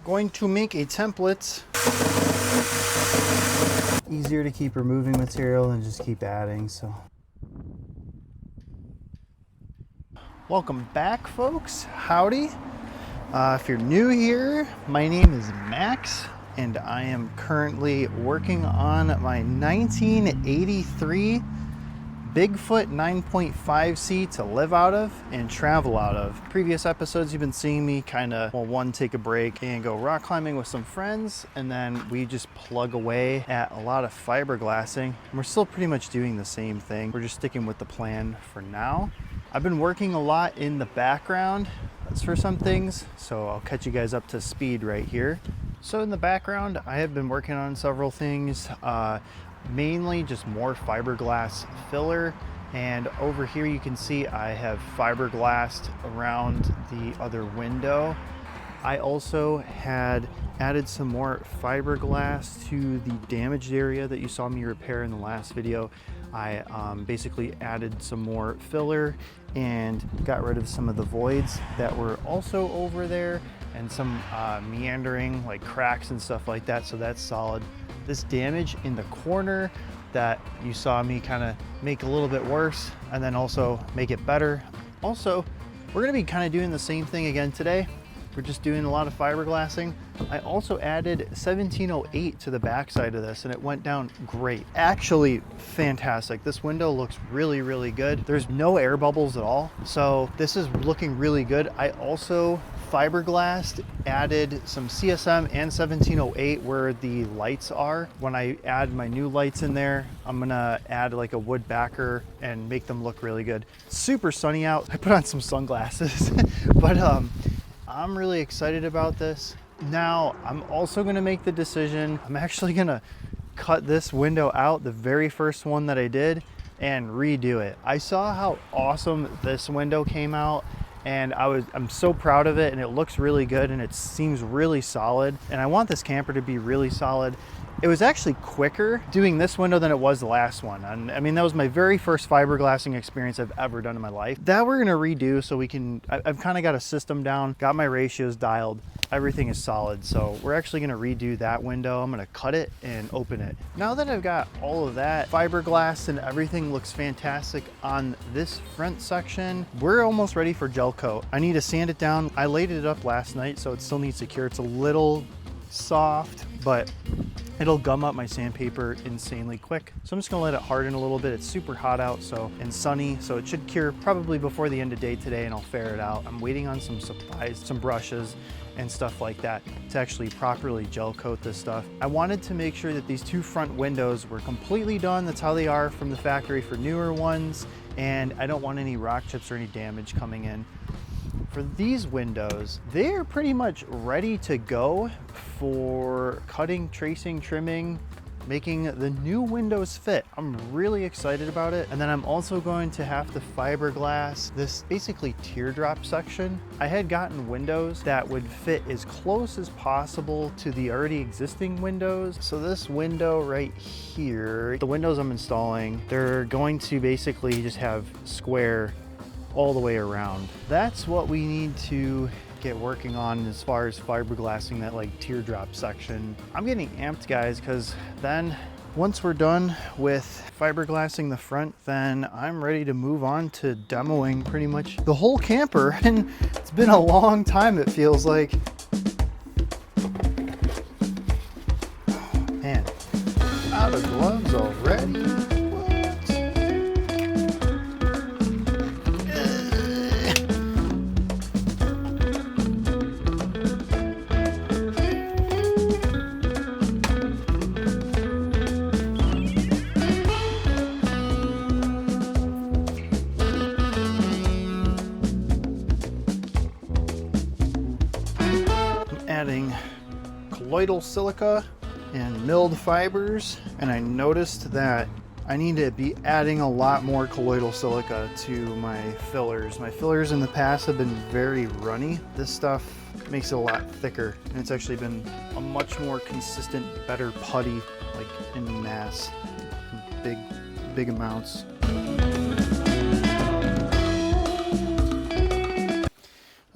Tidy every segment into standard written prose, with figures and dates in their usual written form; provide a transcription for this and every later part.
going to make a template. Easier to keep removing material than just keep adding, so. Welcome back, folks. Howdy. If you're new here, my name is Max, and I am currently working on my 1983 Bigfoot 9.5C to live out of and travel out of. Previous episodes, you've been seeing me kind of, well, one, take a break and go rock climbing with some friends, and then we just plug away at a lot of fiberglassing. And we're still pretty much doing the same thing. We're just sticking with the plan for now. I've been working a lot in the background. That's for some things, so I'll catch you guys up to speed right here. So in the background, I have been working on several things. Mainly just more fiberglass filler, and over here you can see I have fiberglassed around the other window. I also had added some more fiberglass to the damaged area that you saw me repair in the last video. I basically added some more filler and got rid of some of the voids that were also over there, and some meandering like cracks and stuff like that, so that's solid. This damage in the corner that you saw me kind of make a little bit worse and then also make it better. Also, we're going to be kind of doing the same thing again today. We're just doing a lot of fiberglassing. I also added 1708 to the back side of this, and it went down great. Actually, fantastic. This window looks really, really good. There's no air bubbles at all, so this is looking really good. I also fiberglassed, added some CSM and 1708 where the lights are. When I add my new lights in there, I'm gonna add like a wood backer and make them look really good. Super sunny out. I put on some sunglasses, but I'm really excited about this. Now, I'm also gonna make the decision. I'm actually gonna cut this window out, the very first one that I did, and redo it. I saw how awesome this window came out, and I'm so proud of it, and it looks really good, and it seems really solid, and I want this camper to be really solid. It was actually quicker doing this window than it was the last one. And I mean, that was my very first fiberglassing experience I've ever done in my life. That we're gonna redo so we can, I've kind of got a system down, got my ratios dialed, everything is solid. So we're actually gonna redo that window. I'm gonna cut it and open it. Now that I've got all of that fiberglass and everything looks fantastic on this front section, we're almost ready for gel coat. I need to sand it down. I laid it up last night, so it still needs to cure. It's a little soft, but it'll gum up my sandpaper insanely quick. So I'm just gonna let it harden a little bit. It's super hot out and sunny, so it should cure probably before the end of day today, and I'll fair it out. I'm waiting on some supplies, some brushes and stuff like that to actually properly gel coat this stuff. I wanted to make sure that these two front windows were completely done. That's how they are from the factory for newer ones, and I don't want any rock chips or any damage coming in. For these windows, they're pretty much ready to go for cutting, tracing, trimming, making the new windows fit. I'm really excited about it. And then I'm also going to have to fiberglass this basically teardrop section. I had gotten windows that would fit as close as possible to the already existing windows. So this window right here, the windows I'm installing, they're going to basically just have square all the way around. That's what we need to get working on as far as fiberglassing that like teardrop section. I'm getting amped, guys, because then once we're done with fiberglassing the front, then I'm ready to move on to demoing pretty much the whole camper. And it's been a long time, it feels like. Oh, man, out of gloves already. Adding colloidal silica and milled fibers, and I noticed that I need to be adding a lot more colloidal silica to my fillers. My fillers in the past have been very runny. This stuff makes it a lot thicker, and it's actually been a much more consistent, better putty, like in mass, big amounts.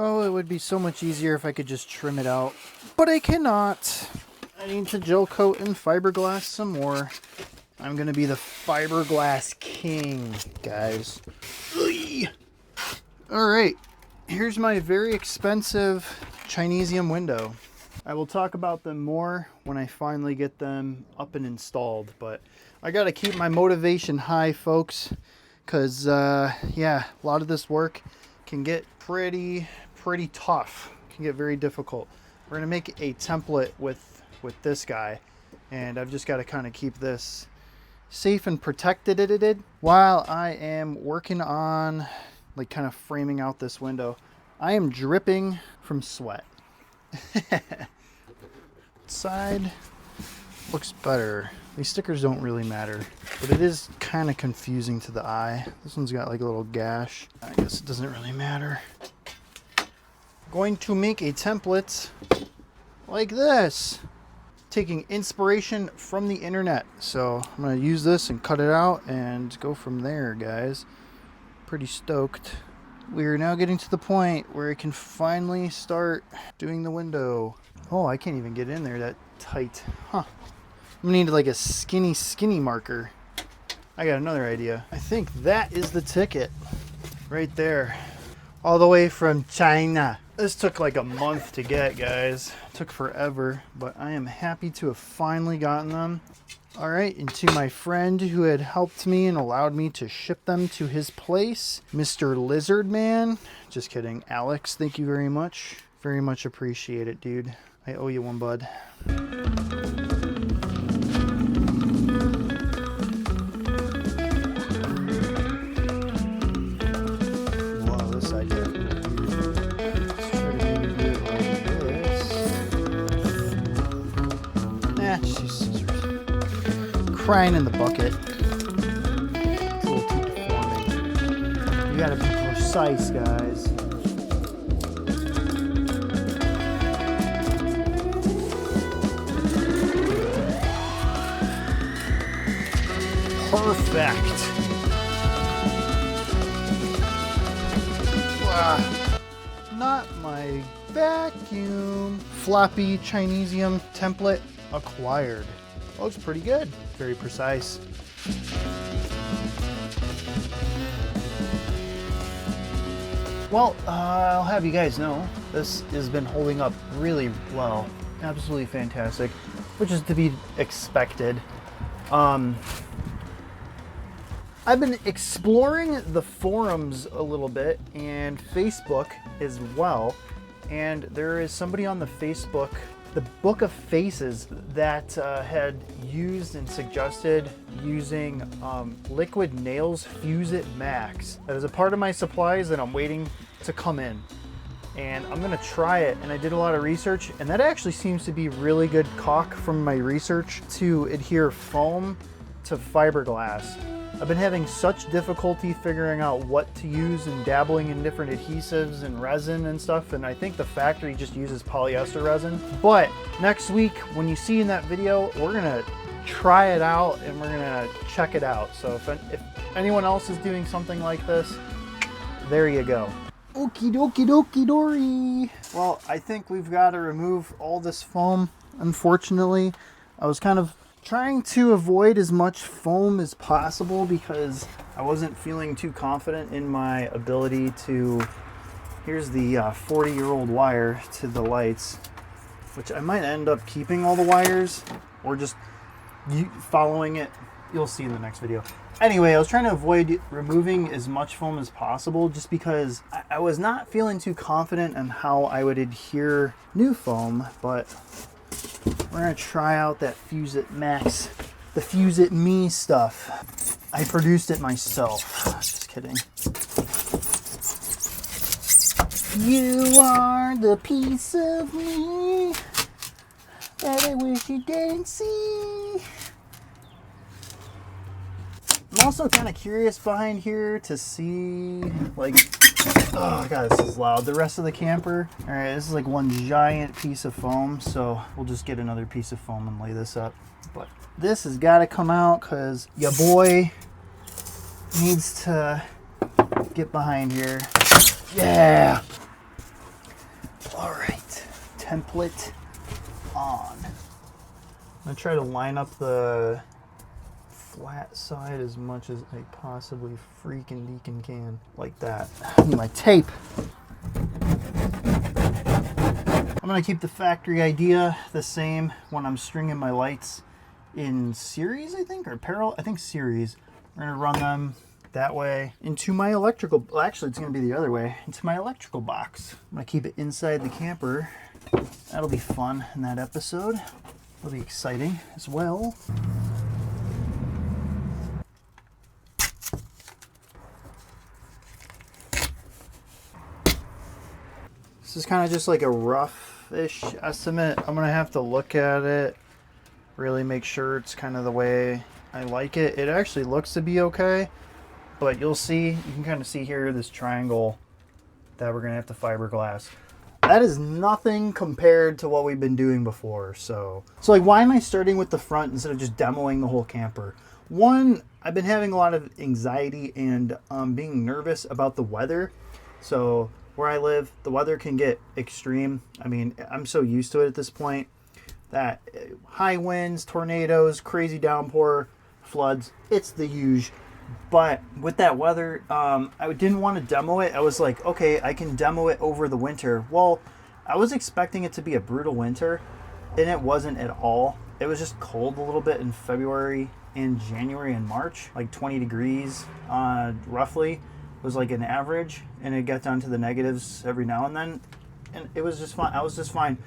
Oh, it would be so much easier if I could just trim it out, but I cannot. I need to gel coat and fiberglass some more. I'm gonna be the fiberglass king, guys. All right, here's my very expensive Chinesium window. I will talk about them more when I finally get them up and installed, but I gotta keep my motivation high, folks, because yeah, a lot of this work can get pretty tough. It can get very difficult. We're gonna make a template with this guy, and I've just got to kind of keep this safe and protected while I am working on like kind of framing out this window. I am dripping from sweat. Side looks better. These stickers don't really matter, but it is kind of confusing to the eye. This one's got like a little gash. I guess it doesn't really matter. Going to make a template like this, taking inspiration from the internet. So I'm going to use this and cut it out and go from there, guys. Pretty stoked. We're now getting to the point where I can finally start doing the window. Oh, I can't even get in there that tight. Huh. I'm gonna need like a skinny marker. I got another idea. I think that is the ticket right there. All the way from China. This took like a month to get, guys. It took forever, but I am happy to have finally gotten them. All right, and to my friend who had helped me and allowed me to ship them to his place, Mr. Lizard Man. Just kidding, Alex, thank you very much. Very much appreciate it, dude. I owe you one, bud. Whoa, this idea. Let's try to maybe do it like this. Nah, she's scissors. Crying in the bucket. It's a little too deforming. You gotta be precise, guys. Perfect. Not my vacuum. Floppy Chinesium template acquired. Looks pretty good. Very precise. Well, I'll have you guys know this has been holding up really well. Absolutely fantastic, which is to be expected. I've been exploring the forums a little bit and Facebook as well, and there is somebody on the Facebook, the Book of Faces, that had used and suggested using Liquid Nails Fuse It Max. That is a part of my supplies that I'm waiting to come in, and I'm gonna try it. And I did a lot of research, and that actually seems to be really good caulk from my research to adhere foam to fiberglass. I've been having such difficulty figuring out what to use and dabbling in different adhesives and resin and stuff, and I think the factory just uses polyester resin. But next week, when you see in that video, we're gonna try it out and we're gonna check it out. So if anyone else is doing something like this, there you go. Okie dokie dokie dory. Well, I think we've got to remove all this foam, unfortunately. I was kind of trying to avoid as much foam as possible because I wasn't feeling too confident in my ability to, here's the 40-year-old wire to the lights, which I might end up keeping all the wires or just following it. You'll see in the next video. Anyway, I was trying to avoid removing as much foam as possible just because I was not feeling too confident on how I would adhere new foam, but we're gonna try out that Fuse It Max, the Fuse It Me stuff. I produced it myself. Just kidding. You are the piece of me that I wish you didn't see. I'm also kind of curious behind here to see, like, oh god, this is loud, the rest of the camper. All right, this is like one giant piece of foam, so we'll just get another piece of foam and lay this up. But this has got to come out because your boy needs to get behind here. Yeah. template on. I'm gonna try to line up the flat side as much as I possibly freaking deacon can, like that. I need my tape. I'm gonna keep the factory idea the same when I'm stringing my lights in series, I think, or parallel. I think series. We're gonna run them that way into my electrical, well, actually it's going to be the other way, into my electrical box. I'm going to keep it inside the camper. That'll be fun in that episode. It'll be exciting as well. This is kind of just like a rough-ish estimate. I'm going to have to look at it, really make sure it's kind of the way I like it. It actually looks to be okay. But you'll see, you can kind of see here this triangle that we're going to have to fiberglass. That is nothing compared to what we've been doing before. So like, why am I starting with the front instead of just demoing the whole camper? One, I've been having a lot of anxiety and being nervous about the weather. So where I live, the weather can get extreme. I mean, I'm so used to it at this point that high winds, tornadoes, crazy downpour, floods, it's the huge. But with that weather, I didn't want to demo it. I was like, okay, I can demo it over the winter. Well, I was expecting it to be a brutal winter, and it wasn't at all. It was just cold a little bit in February and January and March, like 20 degrees roughly was like an average, and it got down to the negatives every now and then, and it was just fine. I was just fine.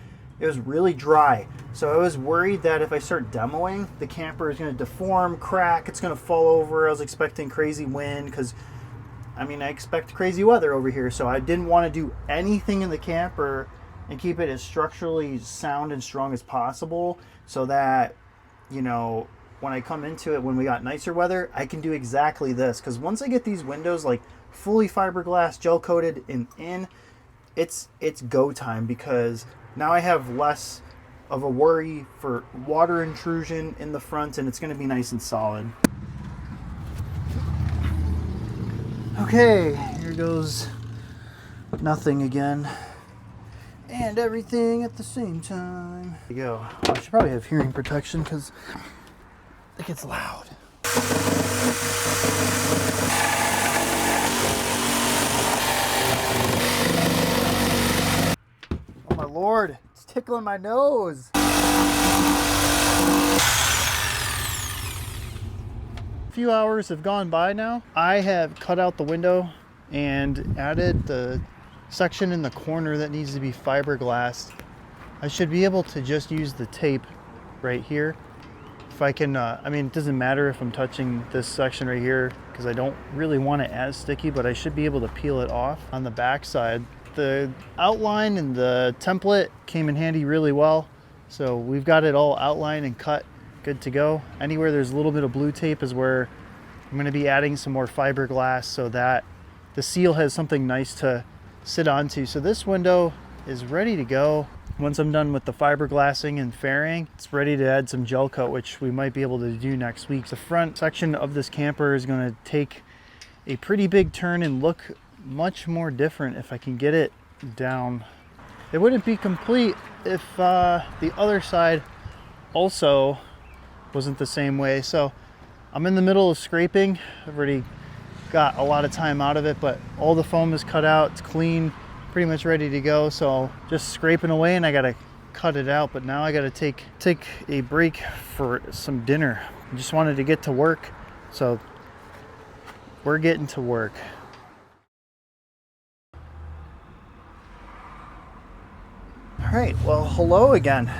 It was really dry, so I was worried that if I start demoing, the camper is going to deform, crack, it's going to fall over. I was expecting crazy wind because, I mean, I expect crazy weather over here, so I didn't want to do anything in the camper and keep it as structurally sound and strong as possible so that, you know, when I come into it, when we got nicer weather, I can do exactly this. Because once I get these windows like fully fiberglass, gel coated and in, it's go time, because now I have less of a worry for water intrusion in the front, and it's going to be nice and solid. Okay, here goes nothing again. And everything at the same time. There you go. I should probably have hearing protection because it gets loud. Oh my Lord, it's tickling my nose. A few hours have gone by now. I have cut out the window and added the section in the corner that needs to be fiberglassed. I should be able to just use the tape right here. If I can, I mean, it doesn't matter if I'm touching this section right here because I don't really want it as sticky, but I should be able to peel it off on the back side. The outline and the template came in handy really well. So we've got it all outlined and cut, good to go. Anywhere there's a little bit of blue tape is where I'm going to be adding some more fiberglass so that the seal has something nice to sit onto. So this window is ready to go. Once I'm done with the fiberglassing and fairing, it's ready to add some gel coat, which we might be able to do next week. The front section of this camper is going to take a pretty big turn and look much more different if I can get it down. It wouldn't be complete if the other side also wasn't the same way. So I'm in the middle of scraping. I've already got a lot of time out of it, but all the foam is cut out, it's clean, pretty much ready to go. So just scraping away, and I gotta cut it out. But now I gotta take a break for some dinner. I just wanted to get to work, so we're getting to work. All right, well, hello again.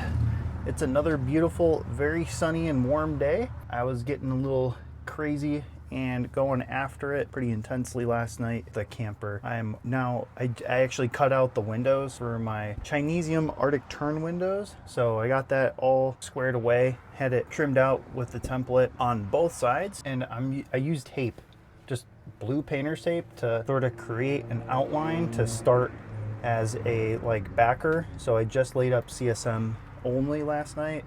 It's another beautiful, very sunny and warm day. I was getting a little crazy and going after it pretty intensely last night. The camper, I actually cut out the windows for my Chinesium Arctic Tern windows. So I got that all squared away, had it trimmed out with the template on both sides. And I used tape, just blue painter's tape, to sort of create an outline to start as a like backer. So I just laid up CSM only last night,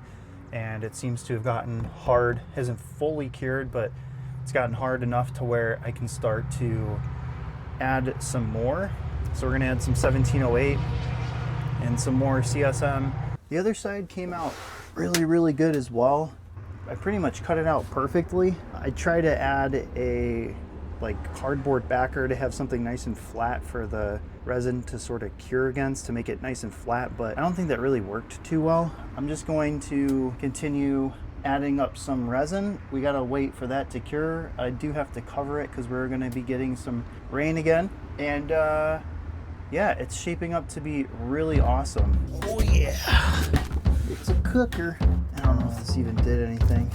and it seems to have gotten hard. Hasn't fully cured, but it's gotten hard enough to where I can start to add some more. So we're gonna add some 1708 and some more CSM. The other side came out really good as well. I pretty much cut it out perfectly. I try to add a cardboard backer to have something nice and flat for the resin to sort of cure against, to make it nice and flat, but I don't think that really worked too well. I'm just going to continue adding up some resin. We gotta wait for that to cure. I do have to cover it because we're gonna be getting some rain again. And yeah, it's shaping up to be really awesome. Oh yeah, it's a cooker. I don't know if this even did anything.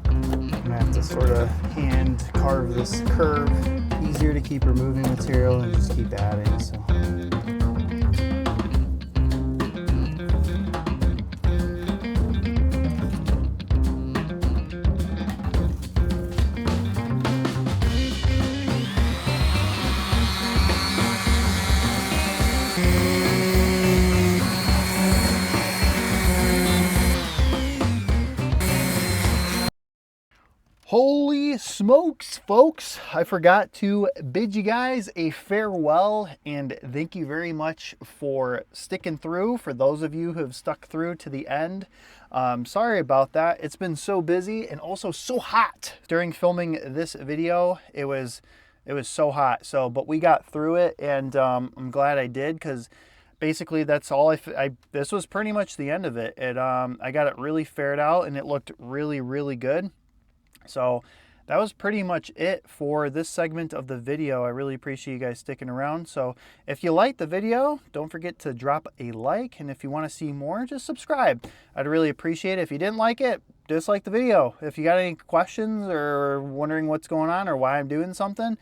I'm gonna have to sort of hand carve this curve. Easier to keep removing material and just keep adding, so. Holy smokes, folks. I forgot to bid you guys a farewell, and thank you very much for sticking through. For those of you who have stuck through to the end, sorry about that. It's been so busy and also so hot during filming this video. It was so hot. But we got through it, and I'm glad I did, because basically that's all this was pretty much the end of it. I got it really fared out, and it looked really good. So that was pretty much it for this segment of the video. I really appreciate you guys sticking around. So if you liked the video, don't forget to drop a like. And if you want to see more, just subscribe. I'd really appreciate it. If you didn't like it, dislike the video. If you got any questions or wondering what's going on or why I'm doing something,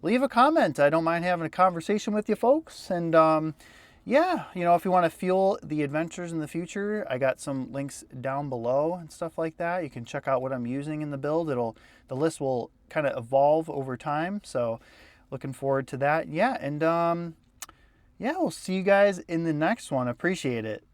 leave a comment. I don't mind having a conversation with you folks. And yeah, you know, if you want to fuel the adventures in the future, I got some links down below and stuff like that. You can check out what I'm using in the build. The list will kind of evolve over time. So looking forward to that. Yeah. And yeah, we'll see you guys in the next one. Appreciate it.